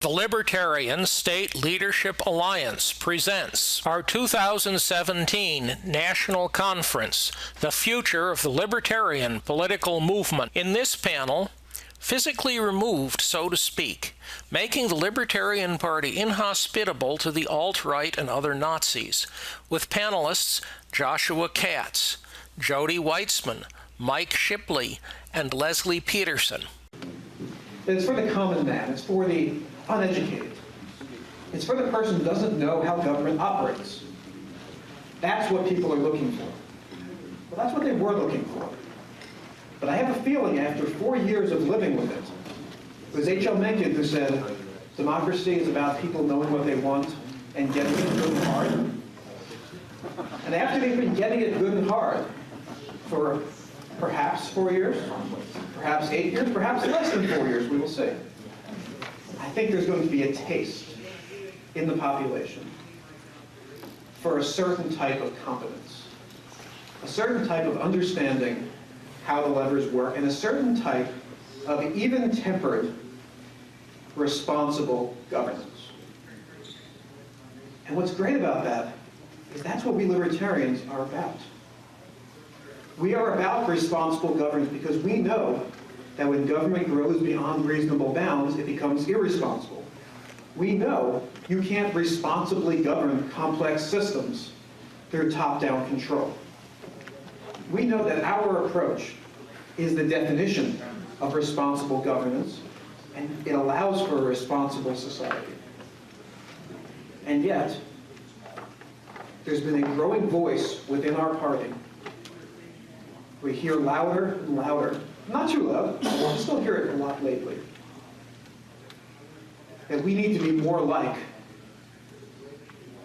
The Libertarian State Leadership Alliance presents our 2017 National Conference, The Future of the Libertarian Political Movement. In this panel, physically removed, so to speak, making the Libertarian Party inhospitable to the alt-right and other Nazis, with panelists Joshua Katz, Jody Watson, Mike Shipley, and Leslee Petersen. It's for the common man. It's for the uneducated. It's for the person who doesn't know how government operates. That's what people are looking for. Well, that's what they were looking for. But I have a feeling after 4 years of living with it, it was H.L. Mencken who said, democracy is about people knowing what they want and getting it good and hard. And after they've been getting it good and hard for perhaps 4 years, perhaps 8 years, perhaps less than 4 years, we will see. I think there's going to be a taste in the population for a certain type of competence, a certain type of understanding how the levers work, and a certain type of even-tempered, responsible governance. And what's great about that is that's what we libertarians are about. We are about responsible governance because we know that when government grows beyond reasonable bounds, it becomes irresponsible. We know you can't responsibly govern complex systems through top-down control. We know that our approach is the definition of responsible governance, and it allows for a responsible society. And yet, there's been a growing voice within our party. We hear louder and louder, not too loud, I still hear it a lot lately, that we need to be more like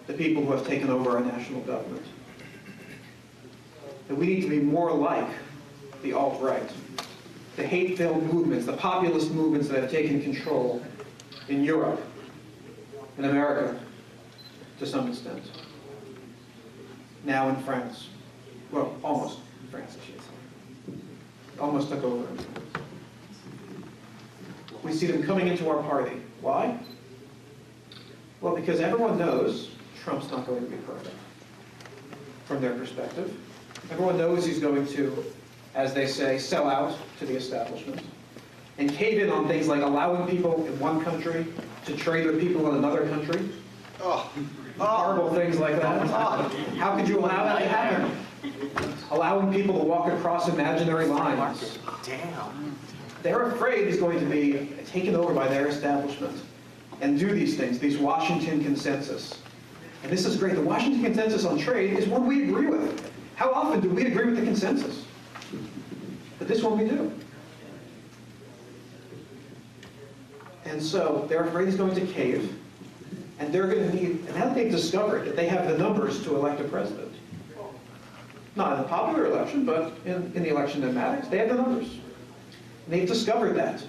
the people who have taken over our national government. That we need to be more like the alt-right, the hate-filled movements, the populist movements that have taken control in Europe, in America, to some extent. Now in France. Well, almost in France, I should say. Almost took over. We see them coming into our party. Why? Well, because everyone knows Trump's not going to be perfect from their perspective. Everyone knows he's going to, as they say, sell out to the establishment and cave in on things like allowing people in one country to trade with people in another country. Horrible things like that. How could you allow that to happen? Allowing people to walk across imaginary lines. Damn. They're afraid he's going to be taken over by their establishment and do these things, these Washington consensus. And this is great. The Washington consensus on trade is one we agree with. How often do we agree with the consensus? But this one we do. And so they're afraid he's going to cave, and they're going to need, and now they've discovered that they have the numbers to elect a president. Not in the popular election, but in the election that matters. They have the numbers. And they've discovered that.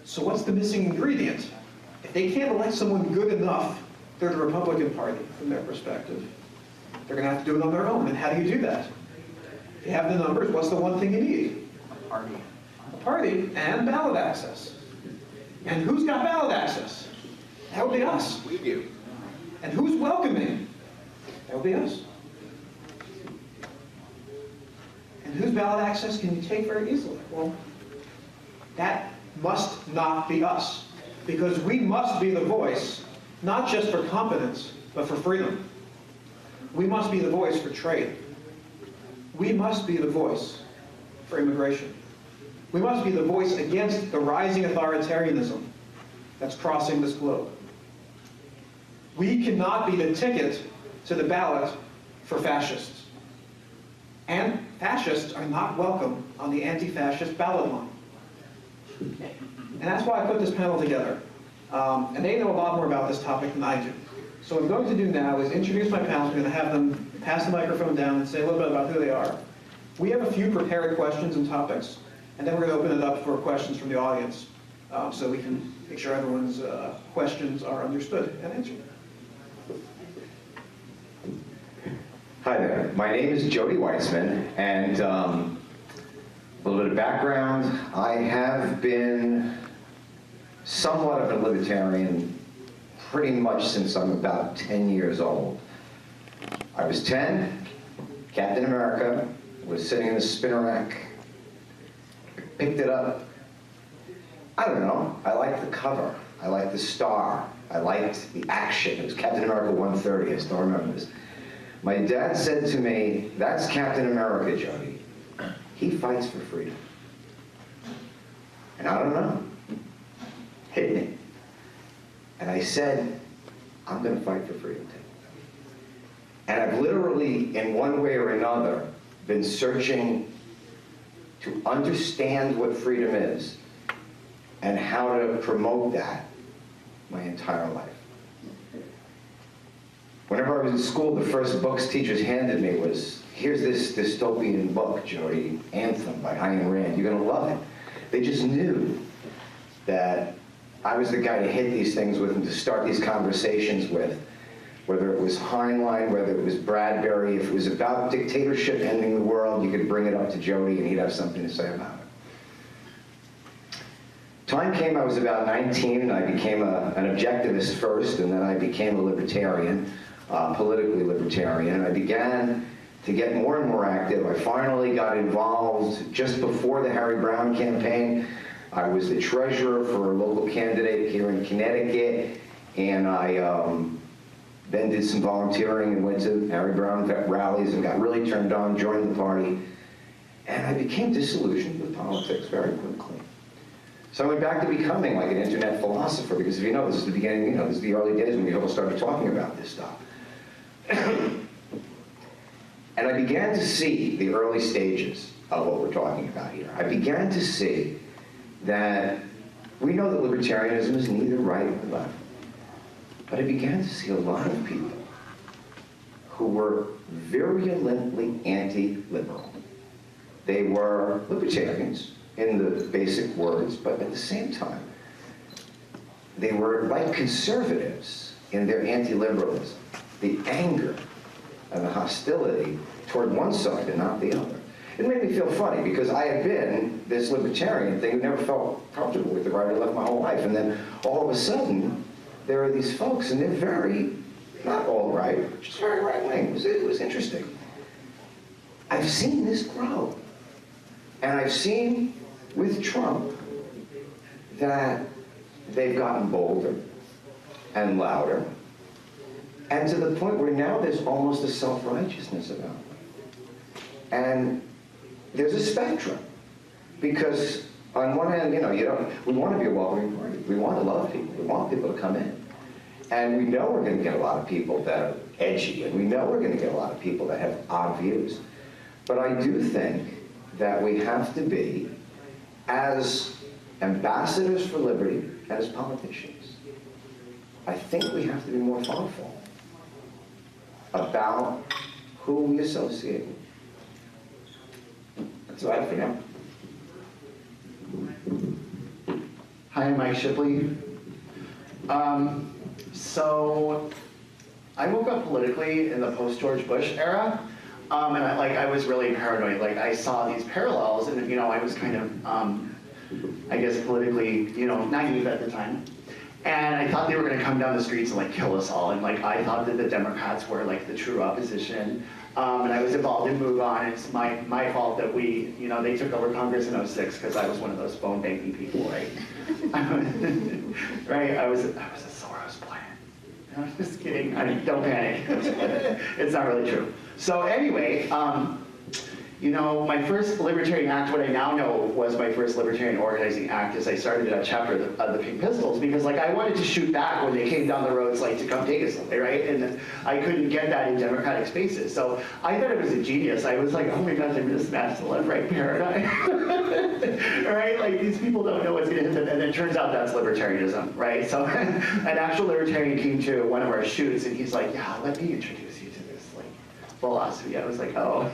So what's the missing ingredient? If they can't elect someone good enough, they're the Republican Party from their perspective. They're going to have to do it on their own. And how do you do that? If you have the numbers, what's the one thing you need? A party. A party and ballot access. And who's got ballot access? That would be us. We do. And who's welcoming? That would be us. And whose ballot access can you take very easily? Well, that must not be us, because we must be the voice, not just for competence, but for freedom. We must be the voice for trade. We must be the voice for immigration. We must be the voice against the rising authoritarianism that's crossing this globe. We cannot be the ticket to the ballot for fascists. And fascists are not welcome on the anti-fascist ballot line. And that's why I put this panel together. And they know a lot more about this topic than I do. So what I'm going to do now is introduce my panel. I'm going to have them pass the microphone down and say a little bit about who they are. We have a few prepared questions and topics, and then we're going to open it up for questions from the audience so we can make sure everyone's questions are understood and answered. Hi there, my name is Jody Watson, and a little bit of background. I have been somewhat of a libertarian pretty much since I'm about 10 years old. I was 10, Captain America was sitting in the spinner rack. I picked it up. I don't know, I liked the cover. I liked the star. I liked the action. It was Captain America 130, I still remember this. My dad said to me, "That's Captain America, Jody. He fights for freedom." And I don't know, hit me. And I said, I'm gonna fight for freedom too. And I've literally, in one way or another, been searching to understand what freedom is and how to promote that my entire life. Whenever I was in school, the first books teachers handed me was, here's this dystopian book, Jody, Anthem by Ayn Rand. You're gonna love it. They just knew that I was the guy to hit these things with and to start these conversations with, whether it was Heinlein, whether it was Bradbury. If it was about dictatorship ending the world, you could bring it up to Jody and he'd have something to say about it. Time came, I was about 19, and I became an objectivist first, and then I became a libertarian, politically libertarian, and I began to get more and more active. I finally got involved just before the Harry Brown campaign. I was the treasurer for a local candidate here in Connecticut, and I then did some volunteering and went to Harry Brown rallies and got really turned on, joined the party, and I became disillusioned with politics very quickly. So I went back to becoming like an internet philosopher, because if you know, this is the beginning, this is the early days when people started talking about this stuff. And I began to see the early stages of what we're talking about here. I began to see that we know that libertarianism is neither right nor left. But I began to see a lot of people who were virulently anti-liberal. They were libertarians in the basic words, but at the same time, they were like conservatives in their anti-liberalism. The anger and the hostility toward one side and not the other. It made me feel funny, because I had been this libertarian thing who never felt comfortable with the right or left my whole life. And then all of a sudden, there are these folks, and they're very, not all right, but just very right-wing. It was interesting. I've seen this grow. And I've seen with Trump that they've gotten bolder and louder, and to the point where now there's almost a self-righteousness about them. And there's a spectrum, because on one hand, we want to be a welcoming party. We want to love people. We want people to come in. And we know we're going to get a lot of people that are edgy, and we know we're going to get a lot of people that have odd views. But I do think that we have to be, as ambassadors for liberty and as politicians, I think we have to be more thoughtful about who we associate with. That's all I have for now. Hi, I'm Mike Shipley. So I woke up politically in the post-George Bush era, and I was really paranoid. Like, I saw these parallels, and I was kind of, I guess, politically, naive at the time. And I thought they were going to come down the streets and kill us all. And I thought that the Democrats were the true opposition. And I was involved in Move On. It's my fault that they took over Congress in '06, because I was one of those phone banking people, right? Right? I was a Soros plan. I'm just kidding. Don't panic. It's not really true. So anyway, my first libertarian act, what I now know was my first libertarian organizing act, is I started a chapter of the Pink Pistols, because I wanted to shoot back when they came down the roads to come take us away, right? And I couldn't get that in democratic spaces. So I thought it was a genius. I was like, oh my gosh, I'm going to smash the left-right paradigm. Right? These people don't know what's going to hit them. And it turns out that's libertarianism, right? So an actual libertarian came to one of our shoots, and he's like, yeah, let me introduce you to this philosophy. I was like, oh.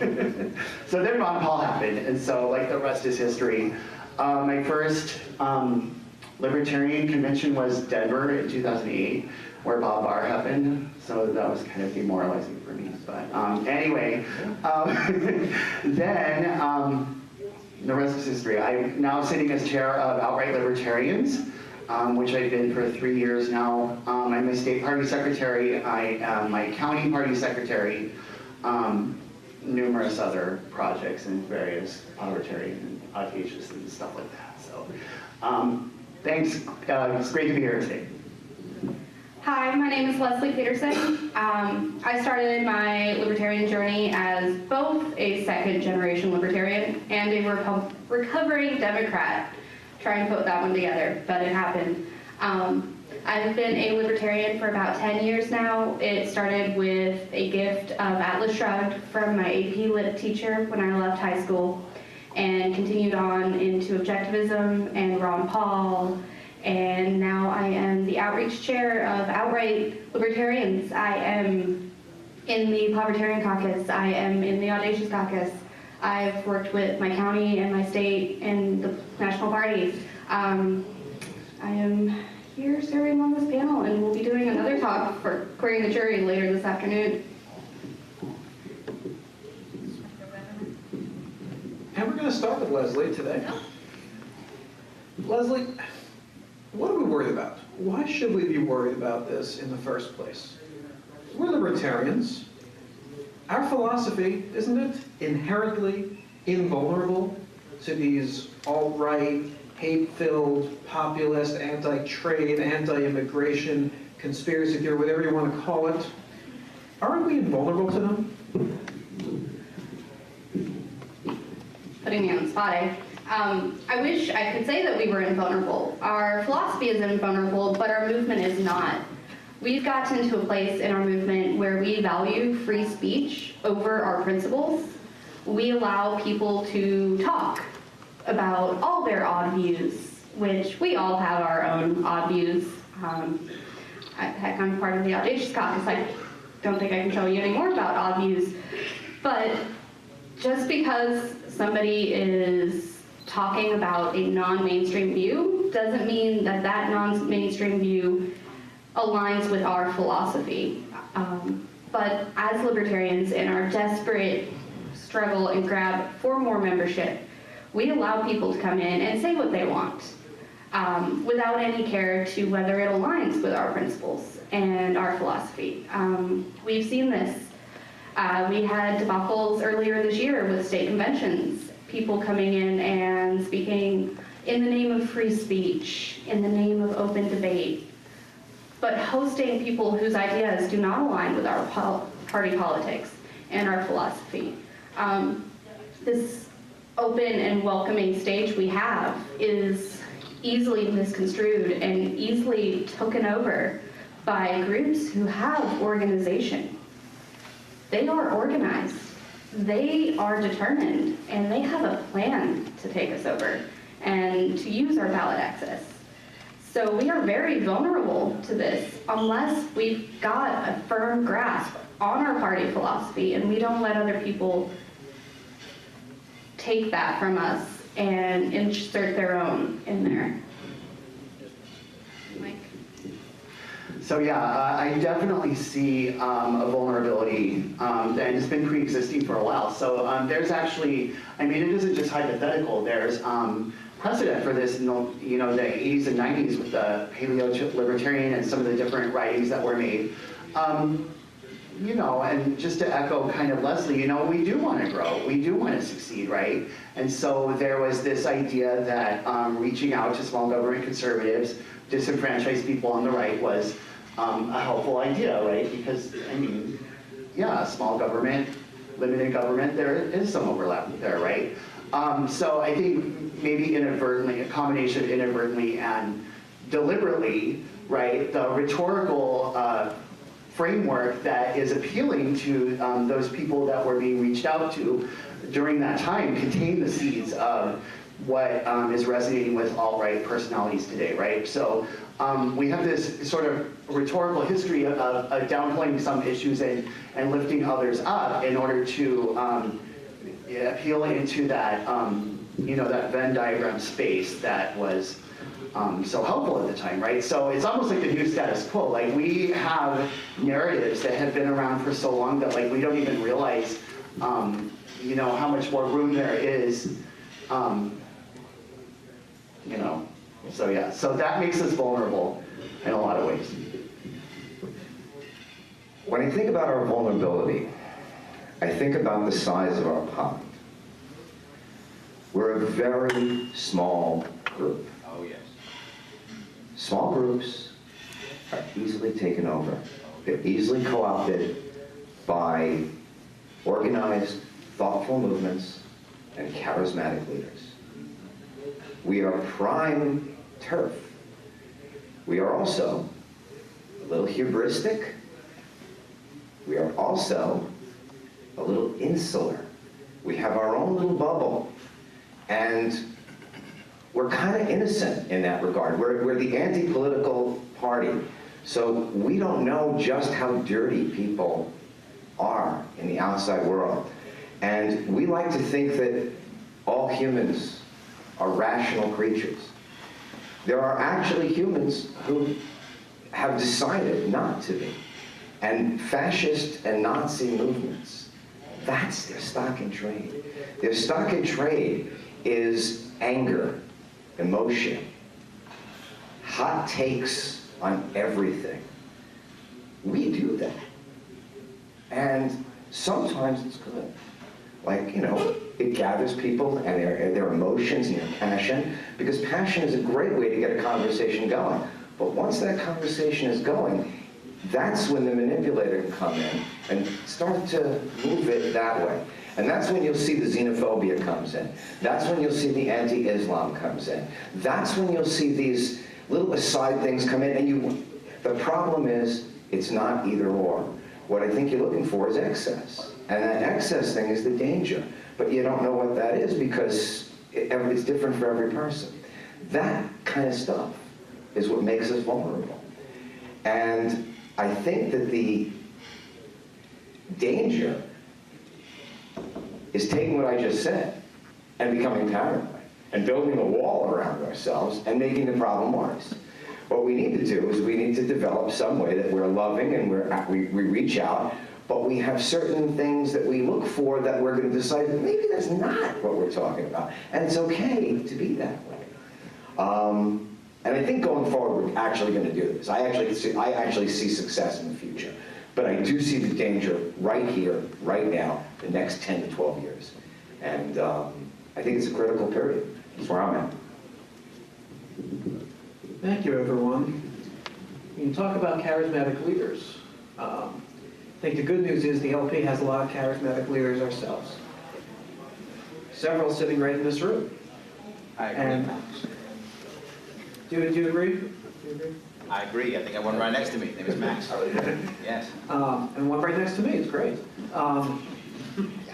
So then Ron Paul happened, and so the rest is history. My first libertarian convention was Denver in 2008, where Bob Barr happened. So that was kind of demoralizing for me. But anyway, then the rest is history. I'm now sitting as chair of Outright Libertarians. which I've been for 3 years now. I'm a state party secretary. I am my county party secretary. Numerous other projects in various libertarian and audacious and stuff like that. So thanks. It's great to be here today. Hi, my name is Leslee Petersen. I started my libertarian journey as both a second-generation libertarian and a recovering Democrat. Try and put that one together, but it happened. I've been a libertarian for about 10 years now. It started with a gift of Atlas Shrugged from my AP Lit teacher when I left high school, and continued on into Objectivism and Ron Paul, and now I am the outreach chair of Outright Libertarians. I am in the Povertarian Caucus. I am in the Audacious Caucus. I've worked with my county and my state and the national parties. I am here serving on this panel, and we'll be doing another talk for Querying the Jury later this afternoon. And we're going to start with Leslee today. Leslee, what are we worried about? Why should we be worried about this in the first place? We're libertarians. Our philosophy, isn't it, inherently invulnerable to these alt-right, hate-filled, populist, anti-trade, anti-immigration, conspiracy theory, whatever you want to call it? Aren't we invulnerable to them? Putting me on the spot, eh? I wish I could say that we were invulnerable. Our philosophy is invulnerable, but our movement is not. We've gotten to a place in our movement where we value free speech over our principles. We allow people to talk about all their odd views, which we all have our own odd views. Heck, I'm part of the Audacious Caucus. I don't think I can tell you any more about odd views. But just because somebody is talking about a non-mainstream view doesn't mean that that non-mainstream view aligns with our philosophy. But as libertarians in our desperate struggle and grab for more membership, we allow people to come in and say what they want without any care to whether it aligns with our principles and our philosophy. We've seen this. We had debacles earlier this year with state conventions, people coming in and speaking in the name of free speech, in the name of open debate, but hosting people whose ideas do not align with our party politics and our philosophy. This open and welcoming stage we have is easily misconstrued and easily taken over by groups who have organization. They are organized, they are determined, and they have a plan to take us over and to use our ballot access. So we are very vulnerable to this unless we've got a firm grasp on our party philosophy and we don't let other people take that from us and insert their own in there. Mike? So yeah, I definitely see a vulnerability and it's been pre-existing for a while. So there's actually, I mean, it isn't just hypothetical. There's precedent for this in the 80s and 90s with the paleo-libertarian and some of the different writings that were made. And just to echo kind of Leslee, we do want to grow, we do want to succeed, right? And so there was this idea that reaching out to small government conservatives, disenfranchised people on the right was a helpful idea, right? Because, small government, limited government, there is some overlap there, right? So I think maybe inadvertently, a combination of inadvertently and deliberately, right, the rhetorical framework that is appealing to those people that were being reached out to during that time contain the seeds of what is resonating with alt-right personalities today, right? So we have this sort of rhetorical history of downplaying some issues and lifting others up in order to appeal into that, that Venn diagram space that was so helpful at the time, right? So it's almost like the new status quo. Like we have narratives that have been around for so long that like we don't even realize, how much more room there is, So yeah, so that makes us vulnerable in a lot of ways. When I think about our vulnerability, I think about the size of our pond. We're a very small group. Oh, yes. Small groups are easily taken over. They're easily co-opted by organized, thoughtful movements and charismatic leaders. We are prime turf. We are also a little hubristic. We are also a little insular. We have our own little bubble. And we're kind of innocent in that regard. We're the anti-political party. So we don't know just how dirty people are in the outside world. And we like to think that all humans are rational creatures. There are actually humans who have decided not to be. And fascist and Nazi movements, that's their stock in trade. Their stock in trade is anger, emotion, hot takes on everything. We do that. And sometimes it's good. Like, you know, it gathers people and their emotions and their passion, because passion is a great way to get a conversation going. But once that conversation is going, that's when the manipulator can come in and start to move it that way. And that's when you'll see the xenophobia comes in. That's when you'll see the anti-Islam comes in. That's when you'll see these little aside things come in. And the problem is, it's not either or. What I think you're looking for is excess. And that excess thing is the danger. But you don't know what that is because it's different for every person. That kind of stuff is what makes us vulnerable. And I think that the danger is taking what I just said and becoming paranoid and building a wall around ourselves and making the problem worse. What we need to do is we need to develop some way that we're loving and we reach out, but we have certain things that we look for that we're going to decide that maybe that's not what we're talking about. And it's okay to be that way. And I think going forward, we're actually going to do this. I actually see success in the future. But I do see the danger right here, right now, the next 10 to 12 years. And I think it's a critical period. That's where I'm at. Thank you, everyone. You talk about charismatic leaders. I think the good news is the LP has a lot of charismatic leaders ourselves. Several sitting right in this room. I agree. And do you agree? I agree. I think I have one right next to me. His name is Max. Yes. And one right next to me. It's great.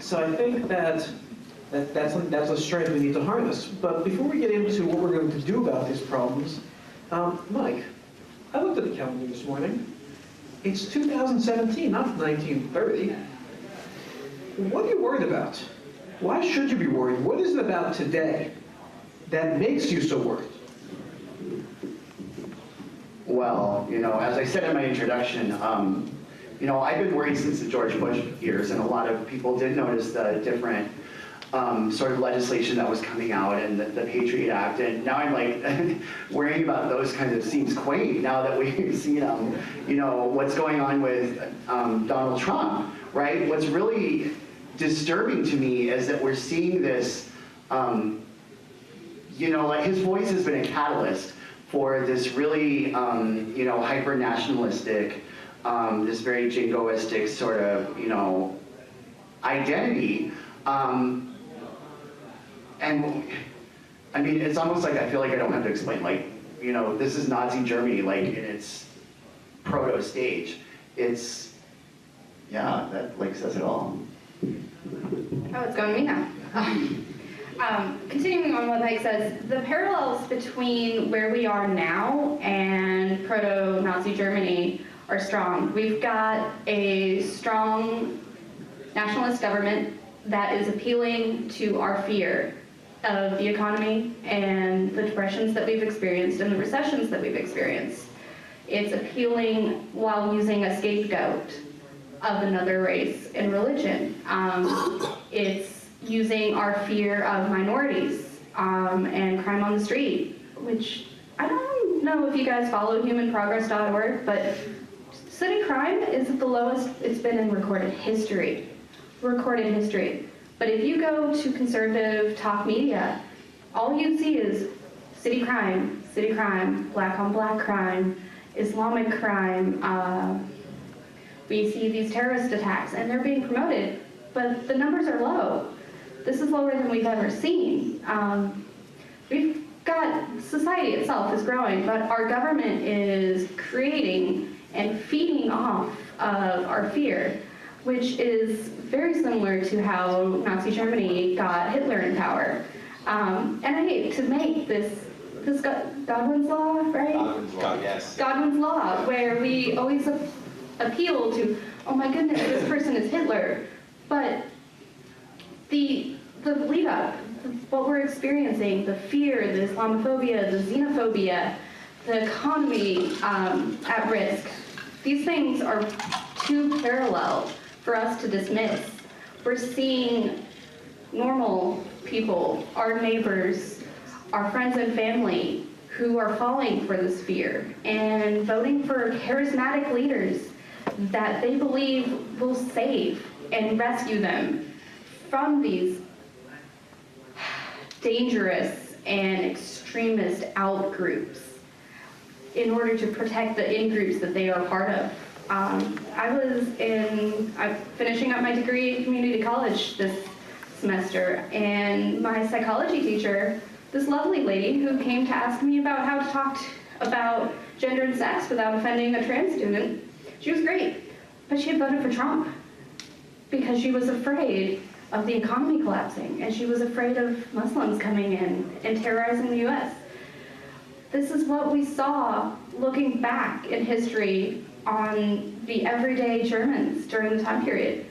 So I think that's a strength we need to harness. But before we get into what we're going to do about these problems, Mike, I looked at the calendar this morning. It's 2017, not 1930. What are you worried about? Why should you be worried? What is it about today that makes you so worried? Well, you know, as I said in my introduction, you know, I've been worried since the George Bush years, and a lot of people did notice the different sort of legislation that was coming out and the Patriot Act, and now I'm like worrying about those kinds of seems quaint now that we've seen, you know, what's going on with Donald Trump, right? What's really disturbing to me is that we're seeing this, you know, like his voice has been a catalyst for this really, you know, hyper-nationalistic, this very jingoistic sort of, you know, identity. And I mean, it's almost like I feel like I don't have to explain, like, you know, this is Nazi Germany, like in its proto stage. It's, yeah, that like says it all. Oh, it's going to me now. Continuing on what Mike says, the parallels between where we are now and proto-Nazi Germany are strong. We've got a strong nationalist government that is appealing to our fear of the economy and the depressions that we've experienced and the recessions that we've experienced. It's appealing while using a scapegoat of another race and religion. It's using our fear of minorities and crime on the street, which I don't know if you guys follow humanprogress.org, but city crime is at the lowest it's been in recorded history. Recorded history. But if you go to conservative talk media, all you see is city crime, black on black crime, Islamic crime. We see these terrorist attacks, and they're being promoted, but the numbers are low. This is lower than we've ever seen. We've got, society itself is growing, but our government is creating and feeding off of our fear, which is very similar to how Nazi Germany got Hitler in power. And I hate to make this Godwin's Law, right? Godwin's Law, yes. Godwin's Law, where we always appeal to, oh my goodness, this person is Hitler. But the lead up, what we're experiencing, the fear, the Islamophobia, the xenophobia, the economy at risk, these things are too parallel for us to dismiss. We're seeing normal people, our neighbors, our friends and family, who are falling for this fear and voting for charismatic leaders that they believe will save and rescue them from these dangerous and extremist out groups in order to protect the in groups that they are part of. I'm finishing up my degree in community college this semester, and my psychology teacher, this lovely lady who came to ask me about how to talk about gender and sex without offending a trans student, she was great, but she had voted for Trump because she was afraid of the economy collapsing, and she was afraid of Muslims coming in and terrorizing the US. This is what we saw looking back in history on the everyday Germans during the time period.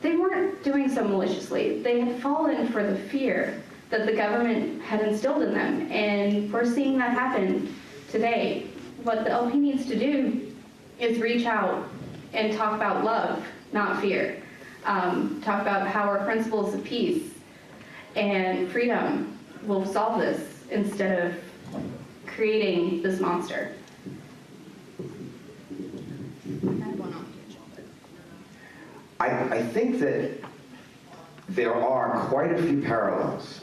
They weren't doing so maliciously. They had fallen for the fear that the government had instilled in them, and we're seeing that happen today. What the LP needs to do is reach out and talk about love, not fear. Talk about how our principles of peace and freedom will solve this instead of creating this monster. I think that there are quite a few parallels.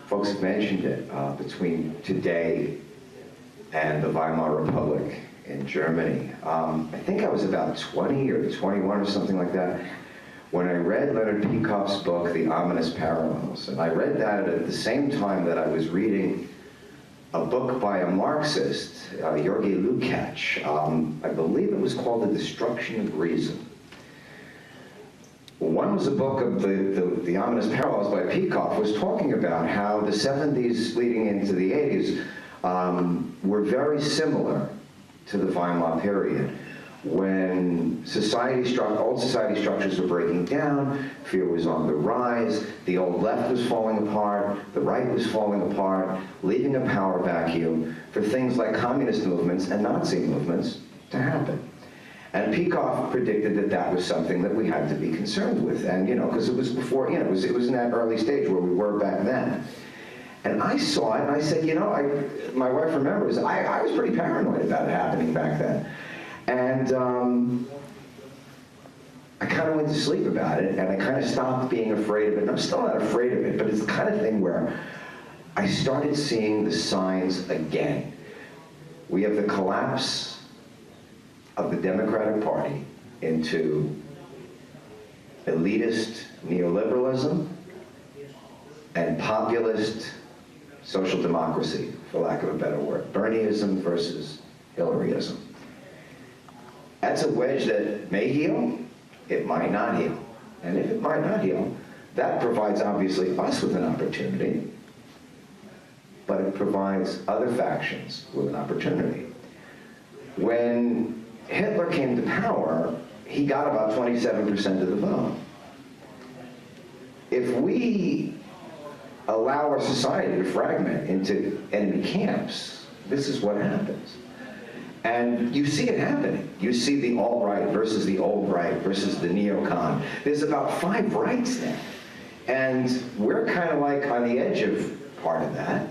Folks have mentioned it between today and the Weimar Republic in Germany. I think I was about 20 or 21 or something like that when I read Leonard Peikoff's book, The Ominous Parallels. And I read that at the same time that I was reading a book by a Marxist, Georgi Lukács. I believe it was called The Destruction of Reason. One was a book of the Ominous Parallels by Peikoff, was talking about how the 70s leading into the 80s were very similar to the Weimar period, when old society structures were breaking down, fear was on the rise, the old left was falling apart, the right was falling apart, leaving a power vacuum for things like communist movements and Nazi movements to happen. And Peikoff predicted that that was something that we had to be concerned with, and because it was before, it was in that early stage where we were back then. And I saw it, and I said, my wife remembers, I was pretty paranoid about it happening back then. And I kind of went to sleep about it, and I kind of stopped being afraid of it. And I'm still not afraid of it, but it's the kind of thing where I started seeing the signs again. We have the collapse of the Democratic Party into elitist neoliberalism and populist social democracy, for lack of a better word. Bernieism versus Hillaryism. That's a wedge that may heal, it might not heal. And if it might not heal, that provides obviously us with an opportunity, but it provides other factions with an opportunity. When Hitler came to power, he got about 27% of the vote. If we allow our society to fragment into enemy camps, this is what happens. And you see it happening. You see the alt-right versus the old right versus the neocon. There's about 5 rights now. And we're kind of like on the edge of part of that.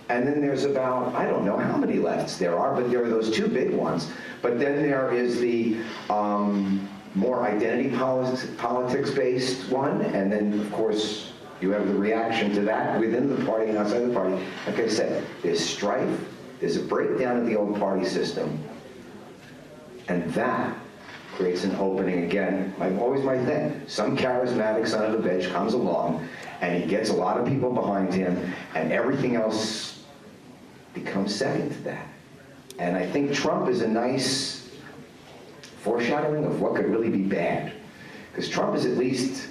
And then there's about, I don't know how many lefts there are, but there are those two big ones. But then there is the more identity politics-based one, and then, of course, you have the reaction to that within the party and outside the party. Like I said, there's strife, there's a breakdown of the old party system, and that creates an opening again. Always my thing. Some charismatic son of a bitch comes along, and he gets a lot of people behind him, and everything else becomes second to that. And I think Trump is a nice foreshadowing of what could really be bad. Because Trump is at least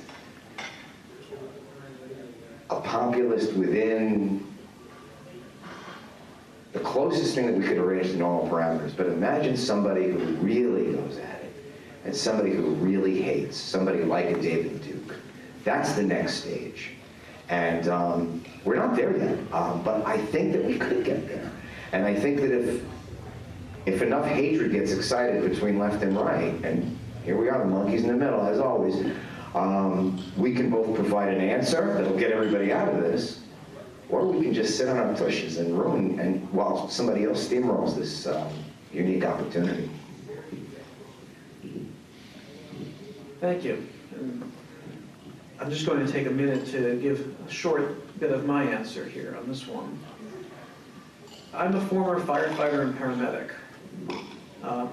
a populist within the closest thing that we could arrange to normal parameters. But imagine somebody who really goes at it, and somebody who really hates, somebody like a David Duke. That's the next stage. And we're not there yet, but I think that we could get there. And I think that if enough hatred gets excited between left and right, and here we are, the monkeys in the middle, as always, we can both provide an answer that'll get everybody out of this, or we can just sit on our tushes and ruin, and while somebody else steamrolls this unique opportunity. Thank you. I'm just going to take a minute to give a short bit of my answer here on this one. I'm a former firefighter and paramedic.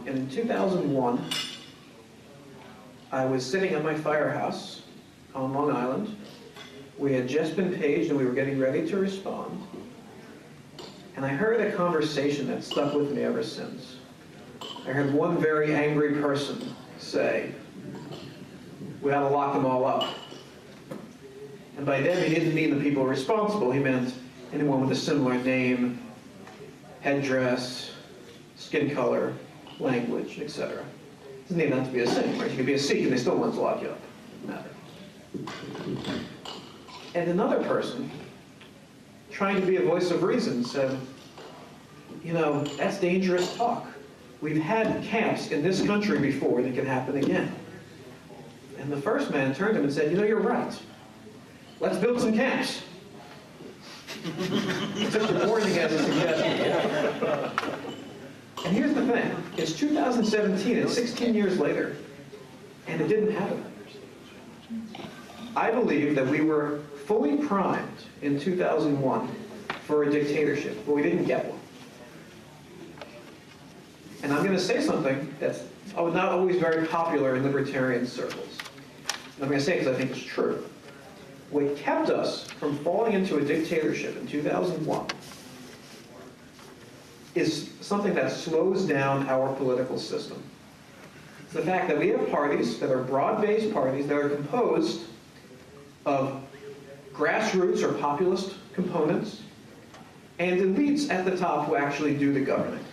And in 2001, I was sitting at my firehouse on Long Island. We had just been paged and we were getting ready to respond. And I heard a conversation that stuck with me ever since. I heard one very angry person say, "We ought to lock them all up." And by them, he didn't mean the people responsible. He meant anyone with a similar name, headdress, skin color, language, etc. It doesn't even have to be a Sikh, right? You could be a Sikh and they still want to lock you up. Doesn't matter. And another person, trying to be a voice of reason, said, "You know, that's dangerous talk. We've had camps in this country before that can happen again." And the first man turned to him and said, "You know, you're right. Let's build some camps." It's such a warning as a suggestion. And here's the thing. It's 2017, it's 16 years later, and it didn't happen. I believe that we were fully primed in 2001 for a dictatorship, but we didn't get one. And I'm going to say something that's not always very popular in libertarian circles. And I'm going to say it because I think it's true. What kept us from falling into a dictatorship in 2001 is something that slows down our political system. It's the fact that we have parties that are broad-based parties that are composed of grassroots or populist components and elites at the top who actually do the governing.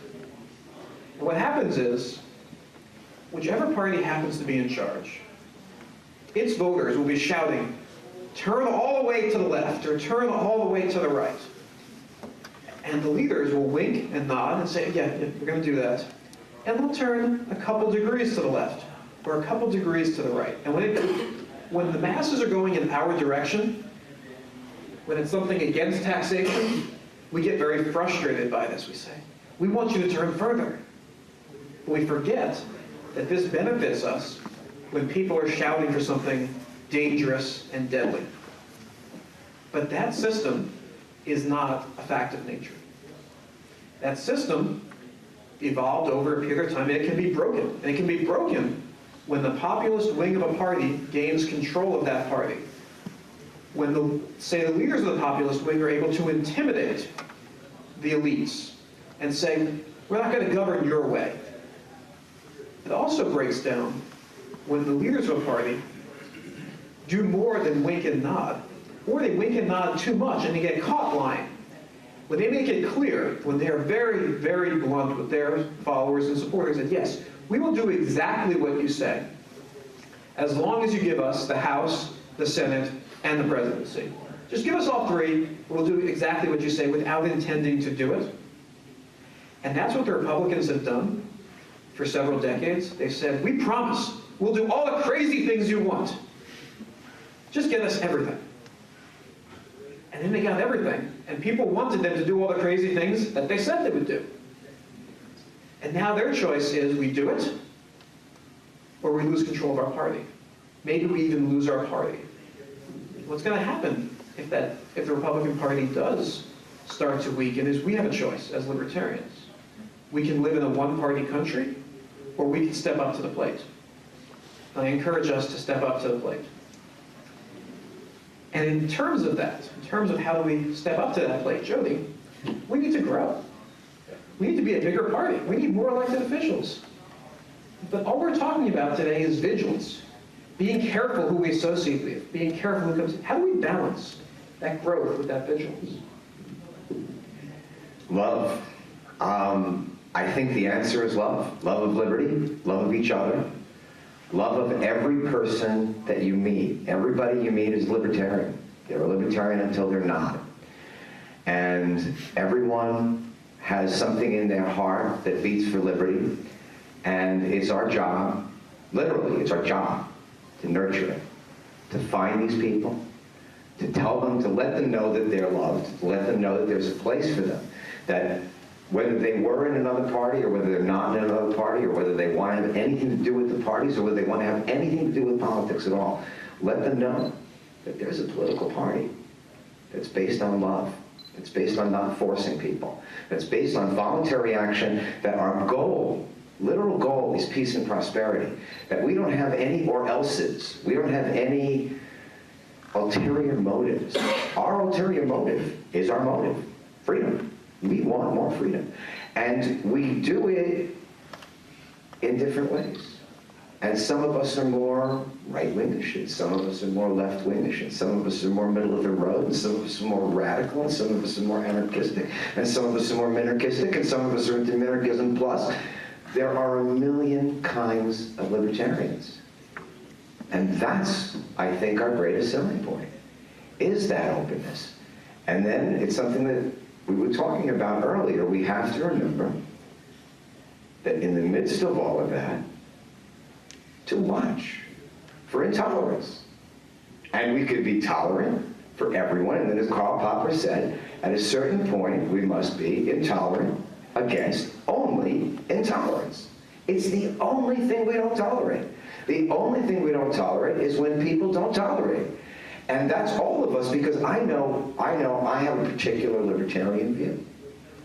And what happens is, whichever party happens to be in charge, its voters will be shouting, "Turn all the way to the left," or "Turn all the way to the right." And the leaders will wink and nod and say, yeah, we're going to do that. And they'll turn a couple degrees to the left, or a couple degrees to the right. And when the masses are going in our direction, when it's something against taxation, we get very frustrated by this. We say, we want you to turn further. But we forget that this benefits us when people are shouting for something dangerous and deadly. But that system is not a fact of nature. That system evolved over a period of time, and it can be broken. And it can be broken when the populist wing of a party gains control of that party. When, the leaders of the populist wing are able to intimidate the elites and say, we're not going to govern your way. It also breaks down when the leaders of a party do more than wink and nod, or they wink and nod too much and they get caught lying. When they make it clear, when they are very, very blunt with their followers and supporters, that yes, we will do exactly what you say, as long as you give us the House, the Senate, and the presidency. Just give us all three, and we'll do exactly what you say without intending to do it. And that's what the Republicans have done for several decades. They've said, we promise we'll do all the crazy things you want. Just get us everything. And And then they got everything. And people wanted them to do all the crazy things that they said they would do. And now their choice is we do it, or we lose control of our party. Maybe we even lose our party. What's going to happen if the Republican Party does start to weaken is we have a choice as libertarians. We can live in a one-party country, or we can step up to the plate. I encourage us to step up to the plate. And in terms of that, in terms of how do we step up to that plate, Jody, we need to grow. We need to be a bigger party. We need more elected officials. But all we're talking about today is vigilance. Being careful who we associate with, being careful who comes. How do we balance that growth with that vigilance? Love. I think the answer is love. Love of liberty, love of each other, love of every person that you meet. Everybody you meet is libertarian. They're a libertarian until they're not. And everyone has something in their heart that beats for liberty. And it's our job, literally, it's our job to nurture it, to find these people, to tell them, to let them know that they're loved, to let them know that there's a place for them, that whether they were in another party or whether they're not in another party or whether they want to have anything to do with the parties or whether they want to have anything to do with politics at all, let them know that there's a political party that's based on love, that's based on not forcing people, that's based on voluntary action, that our goal, literal goal, is peace and prosperity, that we don't have any or else's, we don't have any ulterior motives. Our ulterior motive is our motive, freedom. We want more freedom. And we do it in different ways. And some of us are more right-wingish, and some of us are more left-wingish, and some of us are more middle of the road, and some of us are more radical, and some of us are more anarchistic, and some of us are more minarchistic, and some of us are into minarchism plus. There are a million kinds of libertarians. And that's, I think, our greatest selling point, is that openness. And then it's something that we were talking about earlier. We have to remember that in the midst of all of that, to watch for intolerance. And we could be tolerant for everyone, and then as Karl Popper said, at a certain point we must be intolerant against only intolerance. It's the only thing we don't tolerate. The only thing we don't tolerate is when people don't tolerate. And that's all of us, because I know I have a particular libertarian view.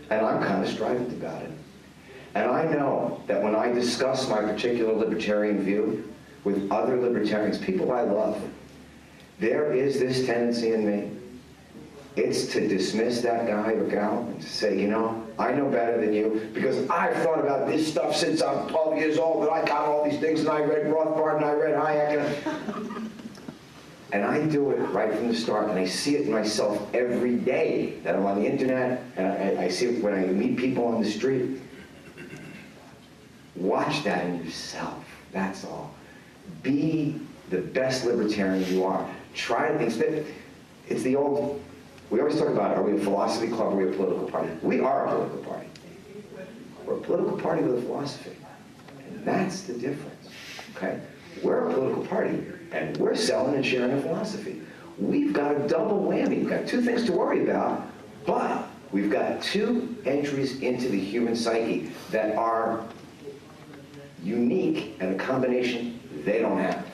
And I'm kind of strident about it. And I know that when I discuss my particular libertarian view with other libertarians, people I love, there is this tendency in me. It's to dismiss that guy or gal and to say, you know, I know better than you because I've thought about this stuff since I'm 12 years old, and I got all these things, and I read Rothbard, and I read Hayek, and I do it right from the start, and I see it in myself every day that I'm on the internet, and I see it when I meet people on the street. Watch that in yourself, that's all. Be the best libertarian you are. Try to, instead, it's the old, we always talk about, are we a philosophy club or are we a political party? We are a political party. We're a political party with a philosophy. And that's the difference, okay? We're a political party, and we're selling and sharing a philosophy. We've got a double whammy. We've got two things to worry about, but we've got two entries into the human psyche that are unique and a combination they don't have.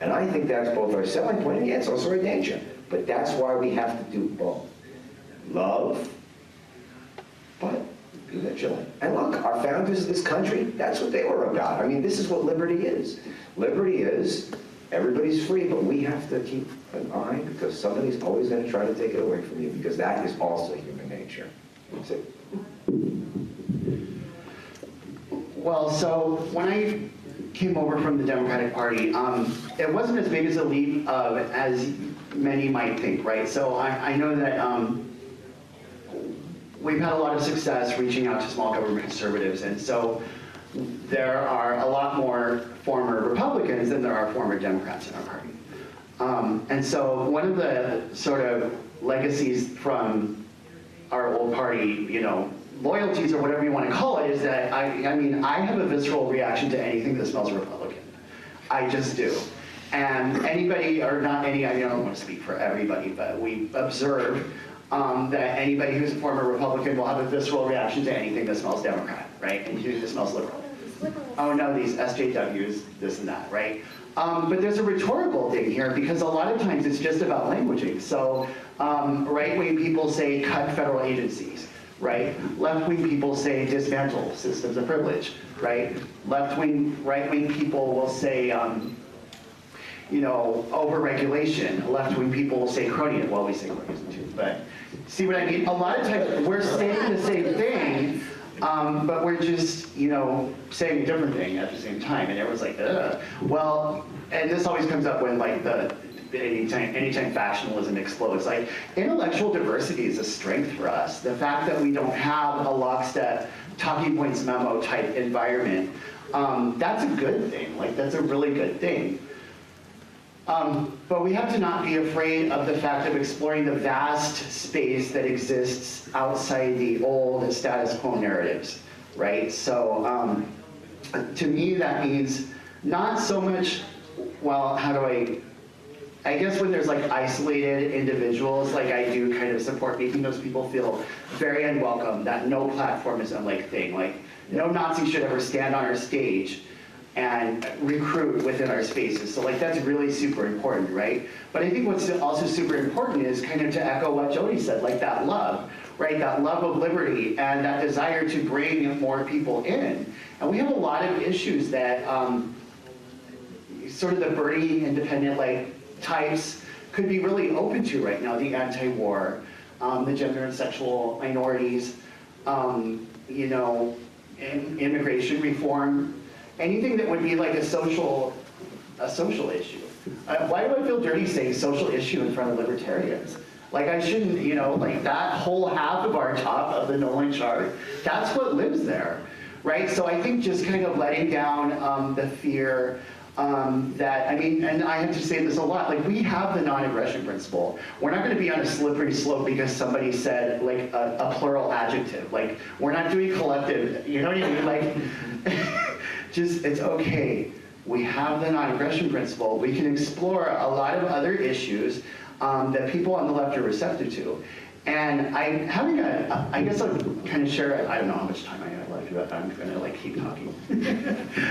And I think that's both our selling point and yeah, it's also our danger. But that's why we have to do both. Love, but be vigilant. And look, our founders of this country, that's what they were about. I mean, this is what liberty is. Liberty is everybody's free, but we have to keep an eye because somebody's always going to try to take it away from you because that is also human nature. That's it. Well, so when I came over from the Democratic Party, it wasn't as big as a leap as many might think, right? So I know that we've had a lot of success reaching out to small government conservatives, and so there are a lot more former Republicans than there are former Democrats in our party. And so one of the sort of legacies from our old party, you know, loyalties or whatever you want to call it, is that I mean, I have a visceral reaction to anything that smells Republican. I just do. And anybody, or not any, I don't want to speak for everybody, but we observe that anybody who's a former Republican will have a visceral reaction to anything that smells Democrat, right? And anything that smells liberal. Oh no, these SJWs, this and that, right? But there's a rhetorical thing here because a lot of times it's just about languaging. So right-wing people say cut federal agencies, right? Left-wing people say dismantle systems of privilege, right? Right-wing people will say, you know, over-regulation. Left-wing people will say cronyism. Well, we say cronyism too, but see what I mean? A lot of times we're saying the same thing, but we're just, you know, saying a different thing at the same time, and everyone's like, ugh. Well, and this always comes up when like anytime factionalism explodes. Like, intellectual diversity is a strength for us. The fact that we don't have a lockstep talking points memo type environment, that's a good thing. Like, that's a really good thing. But we have to not be afraid of the fact of exploring the vast space that exists outside the old status quo narratives, right? So to me, that means not so much, well, how do I guess when there's like isolated individuals, like I do kind of support making those people feel very unwelcome, that no platformism like thing, like no Nazi should ever stand on our stage and recruit within our spaces. So like that's really super important, right? But I think what's also super important is kind of to echo what Jody said, like that love, right? That love of liberty and that desire to bring more people in. And we have a lot of issues that sort of the Bernie independent like types could be really open to right now, the anti-war, the gender and sexual minorities, you know, immigration reform, anything that would be like a social issue. Why do I feel dirty saying social issue in front of libertarians? Like I shouldn't, you know, like that whole half of our top of the Nolan chart, that's what lives there, right? So I think just kind of letting down the fear that, I mean, and I have to say this a lot, like we have the non-aggression principle. We're not going to be on a slippery slope because somebody said like a plural adjective. Like we're not doing collective, you know what I mean? Like, just, it's okay. We have the non-aggression principle. We can explore a lot of other issues that people on the left are receptive to. And I'm having I guess I'll kind of share it. I don't know how much time I have left, but I'm gonna like keep talking.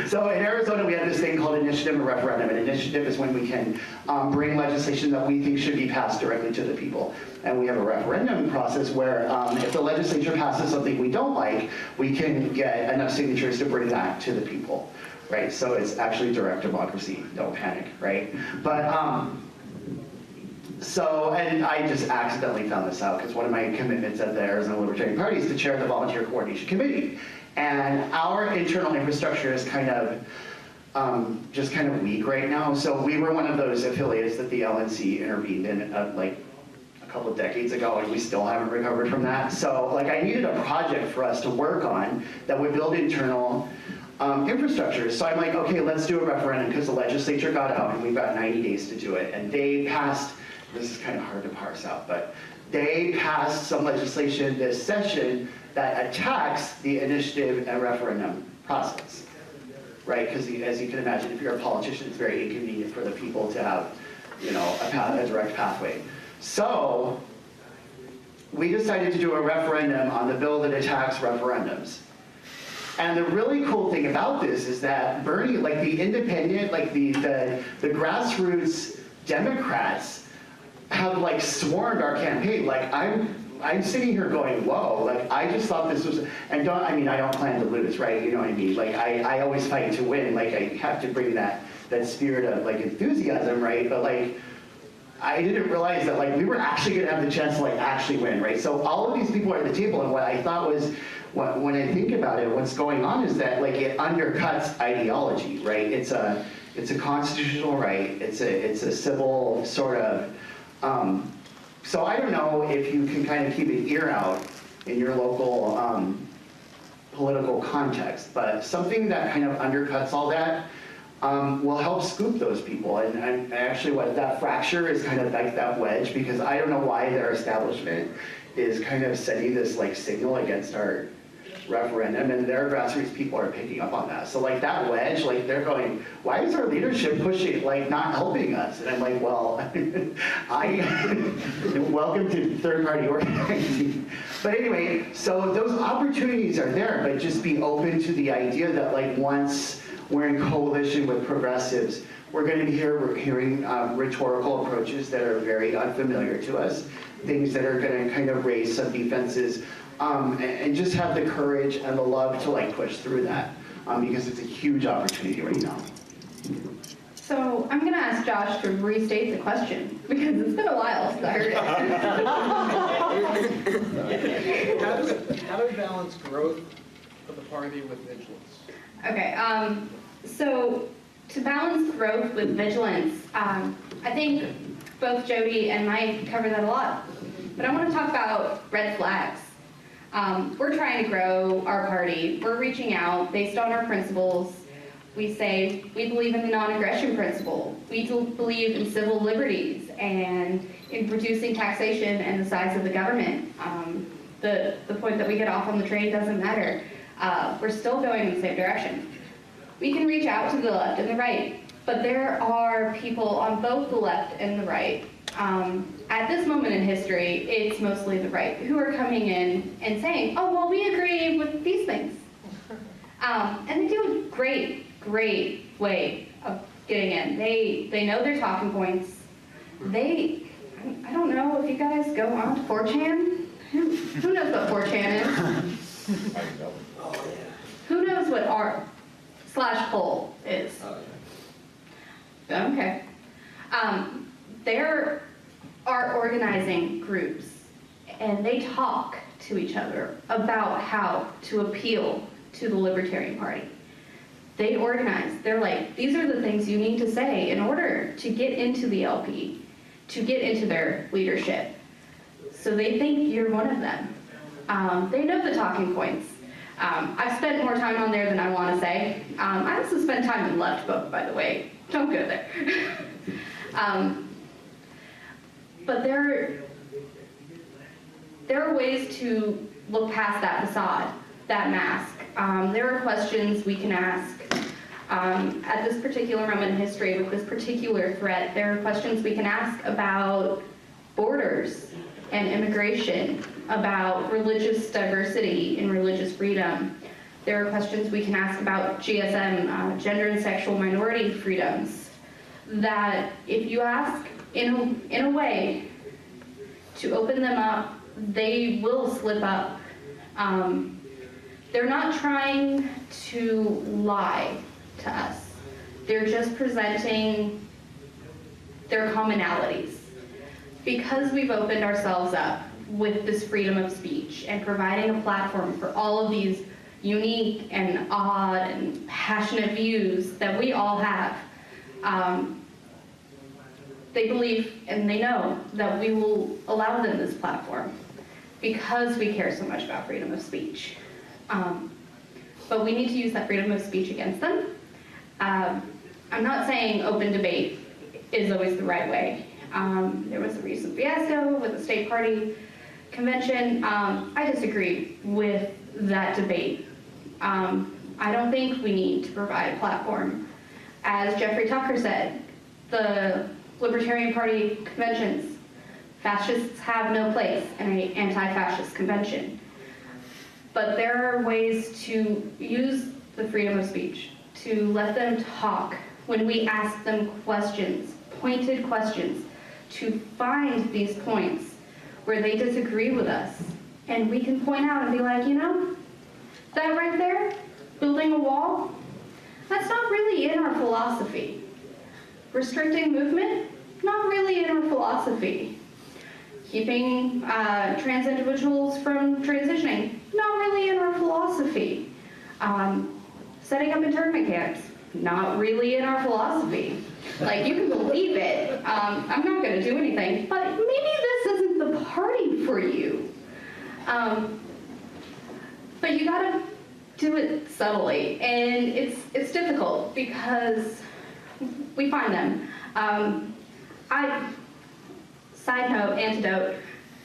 So in Arizona, we have this thing called initiative and referendum. An initiative is when we can bring legislation that we think should be passed directly to the people. And we have a referendum process where if the legislature passes something we don't like, we can get enough signatures to bring that to the people, right? So it's actually direct democracy, don't panic, right? But, so, and I just accidentally found this out because one of my commitments at the Arizona Libertarian Party is to chair the Volunteer Coordination Committee. And our internal infrastructure is kind of, just kind of weak right now. So we were one of those affiliates that the LNC intervened in like a couple of decades ago, and we still haven't recovered from that. So like I needed a project for us to work on that would build internal infrastructure. So I'm like, okay, let's do a referendum because the legislature got out and we've got 90 days to do it. And they passed, this is kind of hard to parse out, but they passed some legislation this session that attacks the initiative and referendum process, right? Because as you can imagine, if you're a politician, it's very inconvenient for the people to have, you know, a direct pathway. So we decided to do a referendum on the bill that attacks referendums. And the really cool thing about this is that Bernie, like the independent, like the grassroots Democrats have like swarmed our campaign. Like I'm sitting here going, whoa, like I just thought this was, and I don't plan to lose, right? You know what I mean? Like I always fight to win. Like I have to bring that spirit of like enthusiasm, right? But like, I didn't realize that like we were actually gonna have the chance to like actually win, right? So all of these people are at the table, and what I thought was, when I think about it, what's going on is that like it undercuts ideology, right? It's a constitutional right. It's a civil sort of. So I don't know if you can kind of keep an ear out in your local political context, but something that kind of undercuts all that will help scoop those people. And actually what that fracture is kind of like that wedge, because I don't know why their establishment is kind of sending this like signal against our referendum, and their grassroots people are picking up on that. So like that wedge, like they're going, why is our leadership pushing, like not helping us? And I'm like, well, welcome to third-party organizing. But anyway, so those opportunities are there, but just be open to the idea that like once we're in coalition with progressives, we're going to be hearing rhetorical approaches that are very unfamiliar to us, things that are going to kind of raise some defenses, and just have the courage and the love to like push through that, because it's a huge opportunity right now. So I'm going to ask Josh to restate the question, because it's been a while since I heard it. How do we balance growth of the party with vigilance? Okay, so to balance growth with vigilance, I think both Jody and Mike cover that a lot. But I want to talk about red flags. We're trying to grow our party. We're reaching out based on our principles. We say we believe in the non-aggression principle. We believe in civil liberties and in reducing taxation and the size of the government. The point that we get off on the train doesn't matter. We're still going in the same direction. We can reach out to the left and the right, but there are people on both the left and the right. At this moment in history, it's mostly the right who are coming in and saying, oh, well, we agree with these things. And they do a great way of getting in. They know their talking points. I don't know if you guys go on to 4chan. Who knows what 4chan is? Who knows what r/poll is? Okay. There are organizing groups, and they talk to each other about how to appeal to the Libertarian Party. They organize. They're like, these are the things you need to say in order to get into the LP, to get into their leadership. So they think you're one of them. They know the talking points. I've spent more time on there than I want to say. I also spent time in Left Book, by the way. Don't go there. But there are ways to look past that facade, that mask. There are questions we can ask. At this particular moment in history, with this particular threat, there are questions we can ask about borders and immigration, about religious diversity and religious freedom. There are questions we can ask about GSM, gender and sexual minority freedoms, that if you ask in a way to open them up, they will slip up. They're not trying to lie to us. They're just presenting their commonalities. Because we've opened ourselves up with this freedom of speech and providing a platform for all of these unique and odd and passionate views that we all have, they believe and they know that we will allow them this platform because we care so much about freedom of speech. But we need to use that freedom of speech against them. I'm not saying open debate is always the right way. There was a recent fiasco with the state party convention. I disagree with that debate. I don't think we need to provide a platform. As Jeffrey Tucker said, the Libertarian Party conventions, fascists have no place in an anti-fascist convention. But there are ways to use the freedom of speech, to let them talk when we ask them questions, pointed questions, to find these points where they disagree with us. And we can point out and be like, you know, that right there, building a wall, that's not really in our philosophy. Restricting movement, not really in our philosophy. Keeping trans individuals from transitioning, not really in our philosophy. Setting up internment camps, not really in our philosophy. Like, you can believe it. I'm not going to do anything, but maybe this isn't the party for you. But you got to do it subtly, and it's difficult because we find them. Side note,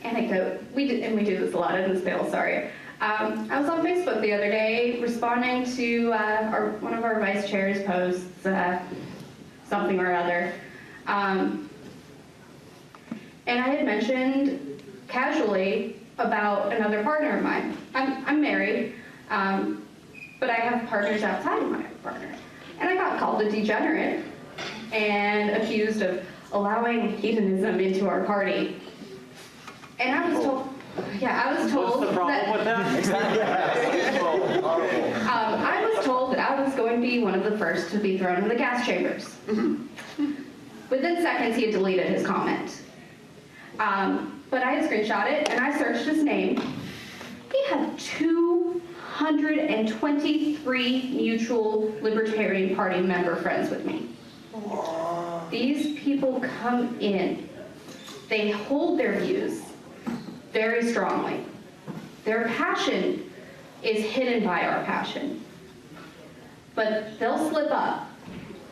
anecdote, we do this a lot in this bill, sorry. I was on Facebook the other day responding to one of our vice chair's posts, something or other. And I had mentioned casually about another partner of mine. I'm married, but I have partners outside of my partner. And I got called a degenerate and accused of allowing hedonism into our party. And I was told, What's the problem with that? Exactly. I was told that I was going to be one of the first to be thrown in the gas chambers. Within seconds, he had deleted his comment. But I had screenshot it, and I searched his name. He had 223 mutual Libertarian Party member friends with me. These people come in. They hold their views very strongly. Their passion is hidden by our passion. But they'll slip up,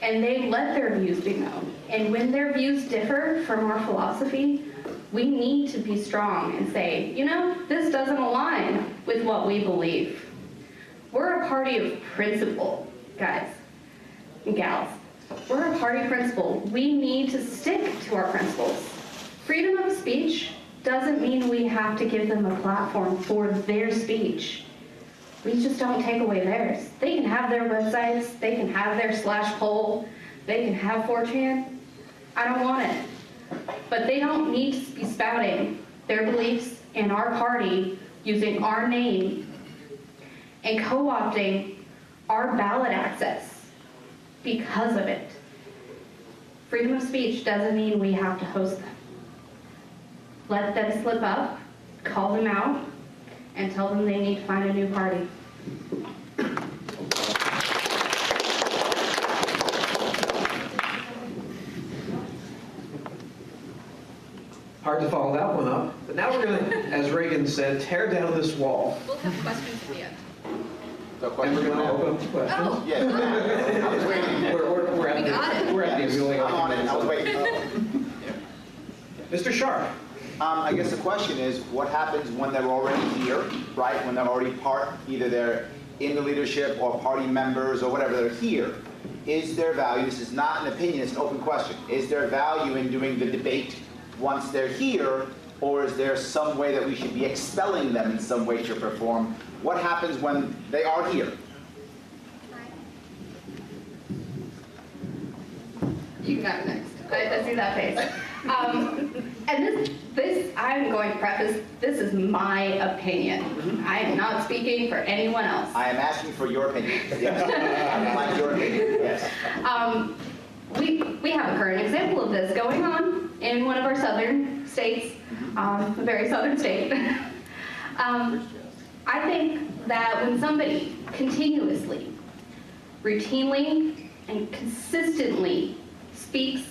and they let their views be known. And when their views differ from our philosophy, we need to be strong and say, you know, this doesn't align with what we believe. We're a party of principle, guys and gals. We're a party of principle. We need to stick to our principles. Freedom of speech doesn't mean we have to give them a platform for their speech. We just don't take away theirs. They can have their websites, they can have their /poll, they can have 4chan. I don't want it. But they don't need to be spouting their beliefs in our party using our name and co-opting our ballot access because of it. Freedom of speech doesn't mean we have to host them. Let them slip up, call them out, and tell them they need to find a new party. Hard to follow that one up. But now we're going to, as Reagan said, tear down this wall. We'll have questions at the end. So And question we're going to now. open up to questions. Oh, Yes, I was waiting. We're at We got it. We're at the Yes, viewing I'm on it, I was argument. waiting. Mr. Sharp. I guess the question is, what happens when they're already here, right? When they're already either they're in the leadership or party members or whatever, they're here. Is there value, this is not an opinion, it's an open question, is there value in doing the debate once they're here, or is there some way that we should be expelling them in some way to perform? What happens when they are here? You can have it next. I see that face. And this, I'm going to preface, this is my opinion. I am not speaking for anyone else. I am asking for your opinion. Yes. I would like your opinion, yes. We have a current example of this going on in one of our southern states, a very southern state. I think that when somebody continuously, routinely, and consistently speaks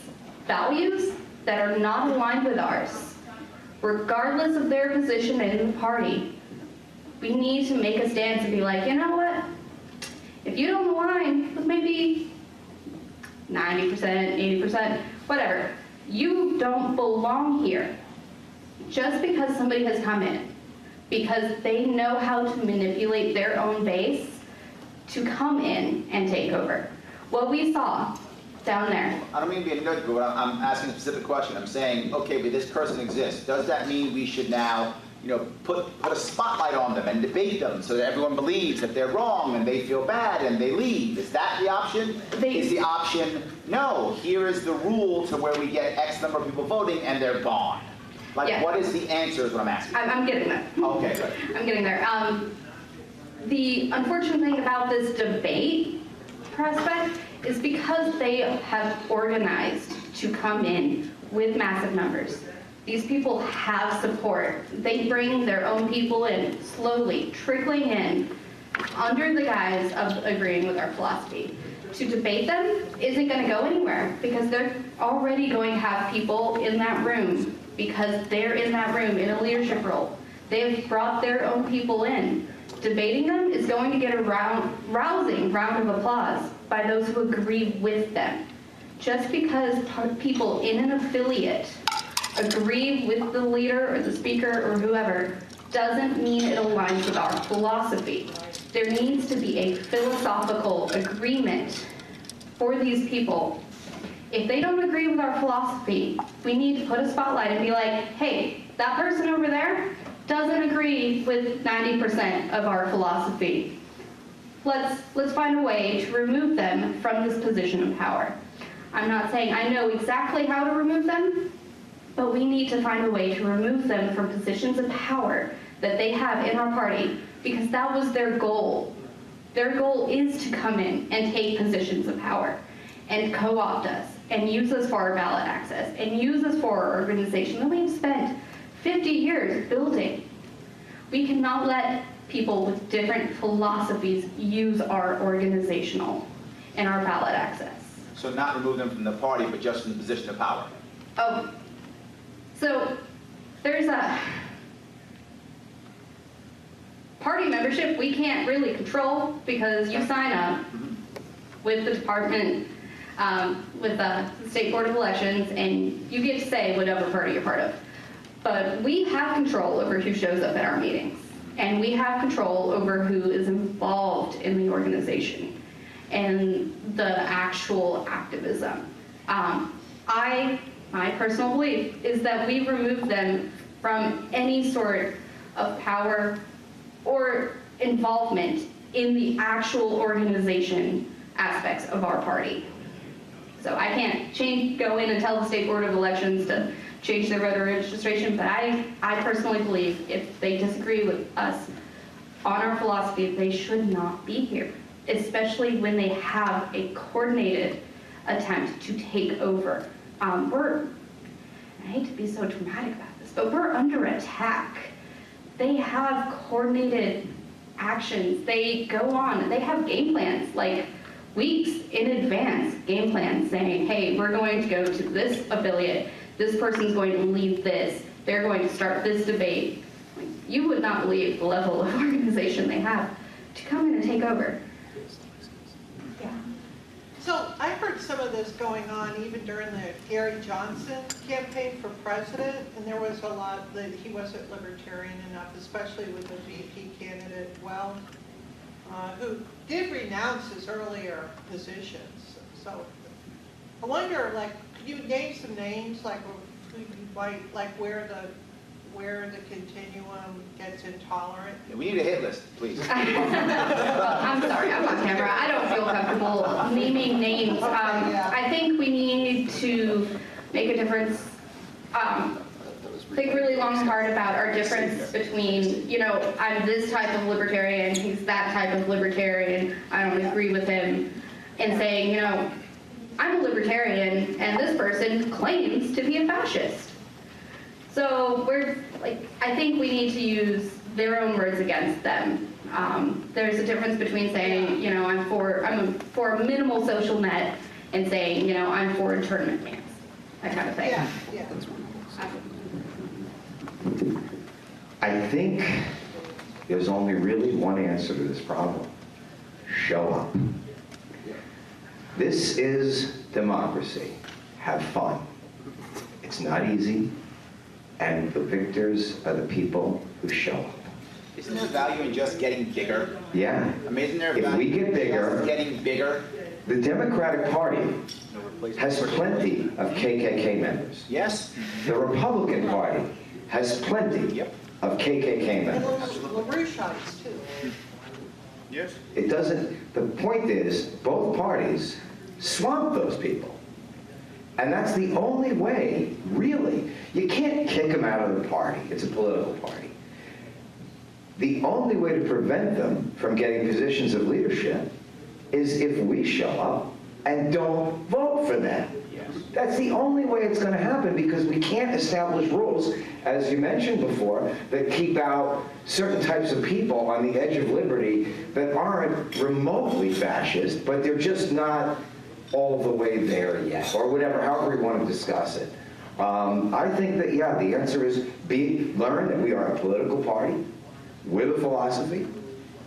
values that are not aligned with ours, regardless of their position in the party, we need to make a stance and be like, you know what? If you don't align with maybe 90%, 80%, whatever, you don't belong here. Just because somebody has come in, because they know how to manipulate their own base to come in and take over. What we saw down there. I don't mean to be annoyed, but I'm asking a specific question. I'm saying, okay, but this person exists. Does that mean we should now, put a spotlight on them and debate them so that everyone believes that they're wrong and they feel bad and they leave? Is that the option? Is the option, no, here is the rule to where we get X number of people voting and they're gone? Like, Yeah. what is the answer is what I'm asking. I'm getting there. Okay, good. I'm getting there. The unfortunate thing about this debate prospect is because they have organized to come in with massive numbers. These people have support. They bring their own people in, slowly, trickling in, under the guise of agreeing with our philosophy. To debate them isn't going to go anywhere because they're already going to have people in that room because they're in that room in a leadership role. They've brought their own people in. Debating them is going to get a rousing round of applause by those who agree with them. Just because people in an affiliate agree with the leader or the speaker or whoever doesn't mean it aligns with our philosophy. There needs to be a philosophical agreement for these people. If they don't agree with our philosophy, we need to put a spotlight and be like, hey, that person over there doesn't agree with 90% of our philosophy. Let's find a way to remove them from this position of power. I'm not saying I know exactly how to remove them, but we need to find a way to remove them from positions of power that they have in our party, because that was their goal. Their goal is to come in and take positions of power and co-opt us and use us for our ballot access and use us for our organization that we've spent 50 years building. We cannot let people with different philosophies use our organizational and our ballot access. So not remove them from the party, but just from the position of power. Oh, so there's a party membership we can't really control, because you sign up with the department, with the State Board of Elections, and you get to say whatever party you're part of. But we have control over who shows up at our meetings, and we have control over who is involved in the organization and the actual activism. My personal belief is that we remove them from any sort of power or involvement in the actual organization aspects of our party. So I can't go in and tell the State Board of Elections to change their voter registration, but I personally believe if they disagree with us on our philosophy, they should not be here, especially when they have a coordinated attempt to take over. I hate to be so dramatic about this, but we're under attack. They have coordinated actions. They go on, they have game plans, like weeks in advance, game plans saying, hey, we're going to go to this affiliate, this person's going to lead this, they're going to start this debate. You would not believe the level of organization they have to come in and take over. Yeah. So I heard some of this going on even during the Gary Johnson campaign for president, and there was a lot that he wasn't libertarian enough, especially with the VP candidate, who did renounce his earlier positions. So I wonder, like, could you name some names, like who you might, like where the continuum gets intolerant? Yeah, we need a hit list, please. I'm sorry, I'm on camera. I don't feel comfortable naming names. I think we need to make a difference. Think really long and hard about our difference between, I'm this type of libertarian, he's that type of libertarian, I don't agree with him, and saying, I'm a libertarian and this person claims to be a fascist. So I think we need to use their own words against them. There's a difference between saying, I'm for a minimal social net, and saying, I'm for internment camps, that kind of thing. Yeah, yeah. I think there's only really one answer to this problem. Show up. This is democracy. Have fun. It's not easy, and the victors are the people who show up. Isn't there value in just getting bigger? Yeah. I mean, isn't there If value we get in bigger, just getting bigger? the Democratic Party has plenty of KKK members. Yes? The Republican Party has plenty Yep. of KKK And members. LaRouche too. Yes. It doesn't, the point is, both parties swamp those people. And that's the only way, really. You can't kick them out of the party. It's a political party. The only way to prevent them from getting positions of leadership is if we show up and don't vote for them. Yes. That's the only way it's going to happen, because we can't establish rules, as you mentioned before, that keep out certain types of people on the edge of liberty that aren't remotely fascist, but they're just not all the way there yet, or whatever, however we want to discuss it. I think that, yeah, the answer is learn that we are a political party with a philosophy,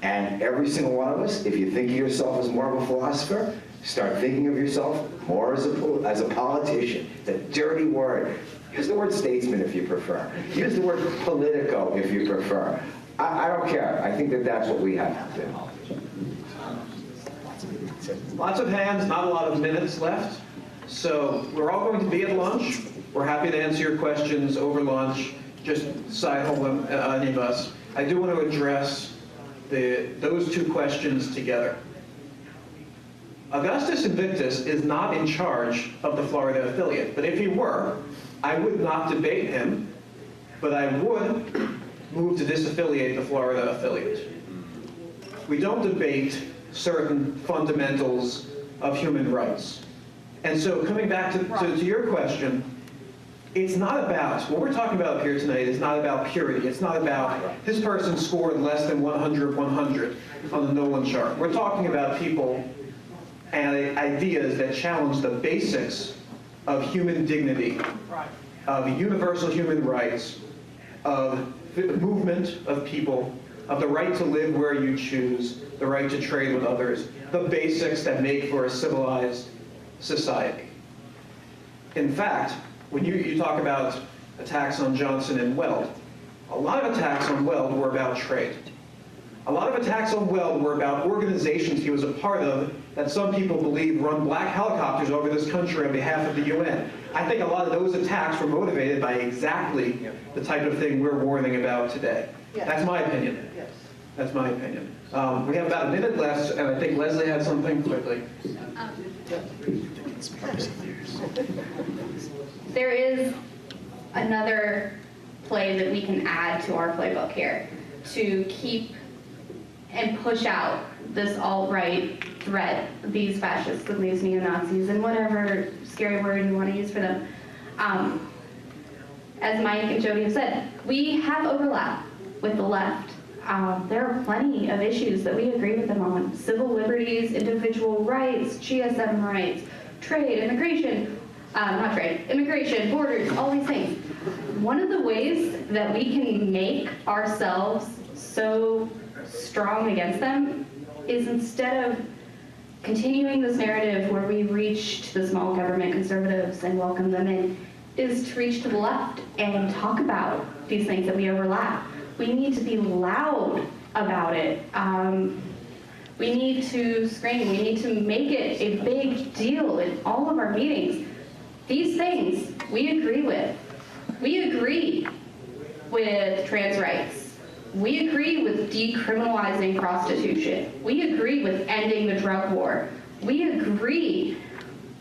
and every single one of us, if you think of yourself as more of a philosopher, start thinking of yourself more as a politician. It's a dirty word. Use the word statesman if you prefer. Use the word politico if you prefer. I don't care. I think that that's what we have to do. Lots of hands, not a lot of minutes left. So we're all going to be at lunch. We're happy to answer your questions over lunch. Just side hold them, any of us. I do want to address those two questions together. Augustus Invictus is not in charge of the Florida affiliate, but if he were, I would not debate him, but I would move to disaffiliate the Florida affiliate. We don't debate certain fundamentals of human rights. And so coming back to your question, it's not about, what we're talking about here tonight is not about purity. It's not about this person scored less than 100 on the Nolan chart. We're talking about people and ideas that challenge the basics of human dignity, of universal human rights, of movement of people, of the right to live where you choose, the right to trade with others, the basics that make for a civilized society. In fact, when you talk about attacks on Johnson and Weld, a lot of attacks on Weld were about trade. A lot of attacks on Weld were about organizations he was a part of that some people believe run black helicopters over this country on behalf of the UN. I think a lot of those attacks were motivated by exactly the type of thing we're warning about today. Yes. That's my opinion. Yes. That's my opinion. We have about a minute left, and I think Leslie had something quickly. There is another play that we can add to our playbook here to keep and push out this alt-right threat, these fascists and these neo-Nazis and whatever scary word you want to use for them. As Mike and Jody have said, we have overlap with the left. There are plenty of issues that we agree with them on. Civil liberties, individual rights, GSM rights, trade, immigration, immigration, borders, all these things. One of the ways that we can make ourselves so strong against them is instead of continuing this narrative where we reach to the small government conservatives and welcome them in, is to reach to the left and talk about these things that we overlap. We need to be loud about it. We need to scream. We need to make it a big deal in all of our meetings. These things we agree with. We agree with trans rights. We agree with decriminalizing prostitution. We agree with ending the drug war. We agree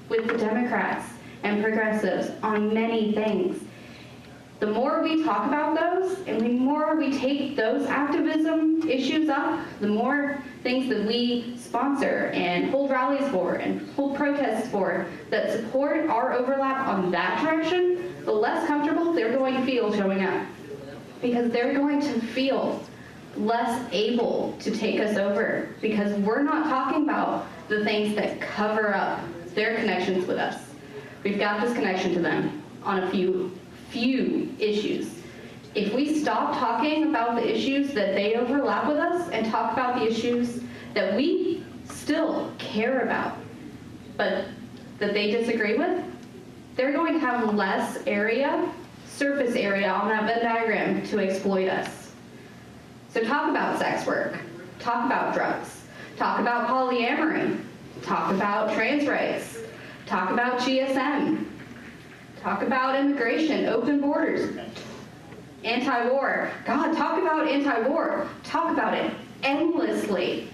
with the Democrats and progressives on many things. The more we talk about those and the more we take those activism issues up, the more things that we sponsor and hold rallies for and hold protests for that support our overlap on that direction, the less comfortable they're going to feel showing up. Because they're going to feel less able to take us over because we're not talking about the things that cover up their connections with us. We've got this connection to them on a few issues. If we stop talking about the issues that they overlap with us and talk about the issues that we still care about, but that they disagree with, they're going to have less surface area on that Venn diagram to exploit us. So talk about sex work, talk about drugs, talk about polyamory, talk about trans rights, talk about GSM, talk about immigration, open borders, anti-war. God, talk about anti-war. Talk about it endlessly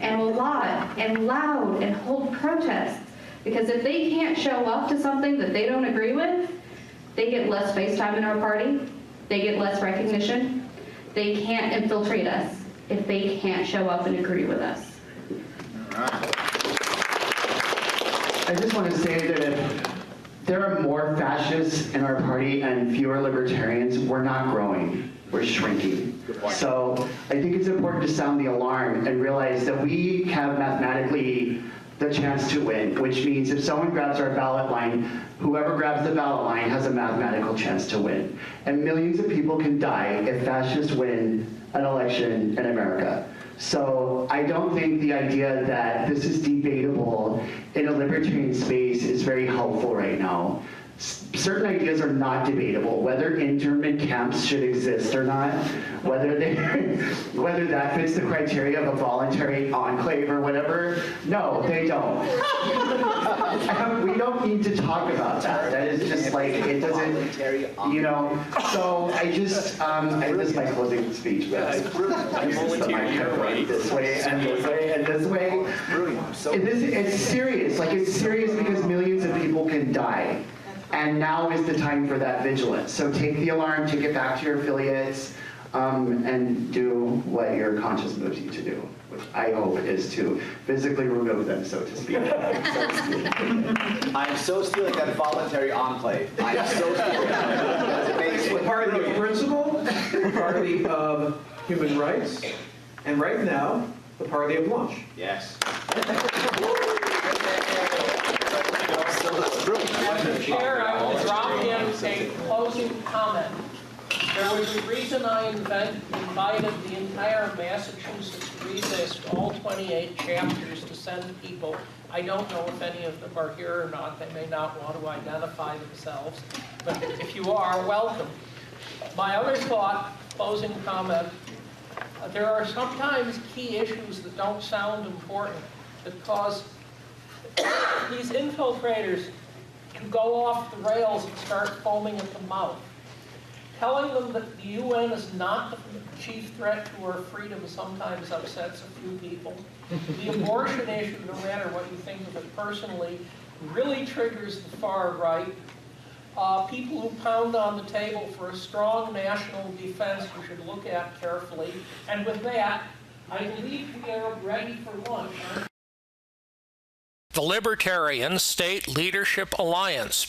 and a lot and loud and hold protests. Because if they can't show up to something that they don't agree with, they get less face time in our party, they get less recognition, they can't infiltrate us if they can't show up and agree with us. I just want to say that if there are more fascists in our party and fewer libertarians, we're not growing, we're shrinking. So I think it's important to sound the alarm and realize that we have mathematically the chance to win, which means if someone grabs our ballot line, whoever grabs the ballot line has a mathematical chance to win. And millions of people can die if fascists win an election in America. So I don't think the idea that this is debatable in a libertarian space is very helpful right now. certain ideas are not debatable, whether internment camps should exist or not, whether that fits the criteria of a voluntary enclave or whatever. No, they don't. We don't need to talk about that. That is just like, it doesn't, you know, so I just, this is my closing speech, but I volunteer this way and this way and this way. It's serious, like it's serious because millions of people can die. And now is the time for that vigilance. So take the alarm, take it back to your affiliates, and do what your conscience moves you to do, which I hope is to physically remove them, so to speak. I'm so stealing that voluntary enclave. I'm so stealing that. We're party of principle, we're party of human rights, and right now, the party of lunch. Yes. Madam Chair, I will drop in a closing comment. There was a reason I invited the entire Massachusetts recess, all 28 chapters, to send people. I don't know if any of them are here or not. They may not want to identify themselves. But if you are, welcome. My other thought, closing comment, there are sometimes key issues that don't sound important that cause these infiltrators to go off the rails and start foaming at the mouth. Telling them that the UN is not the chief threat to our freedom sometimes upsets a few people. The abortion issue, no matter what you think of it personally, really triggers the far right. People who pound on the table for a strong national defense you should look at carefully. And with that, I believe we are ready for lunch. The Libertarian State Leadership Alliance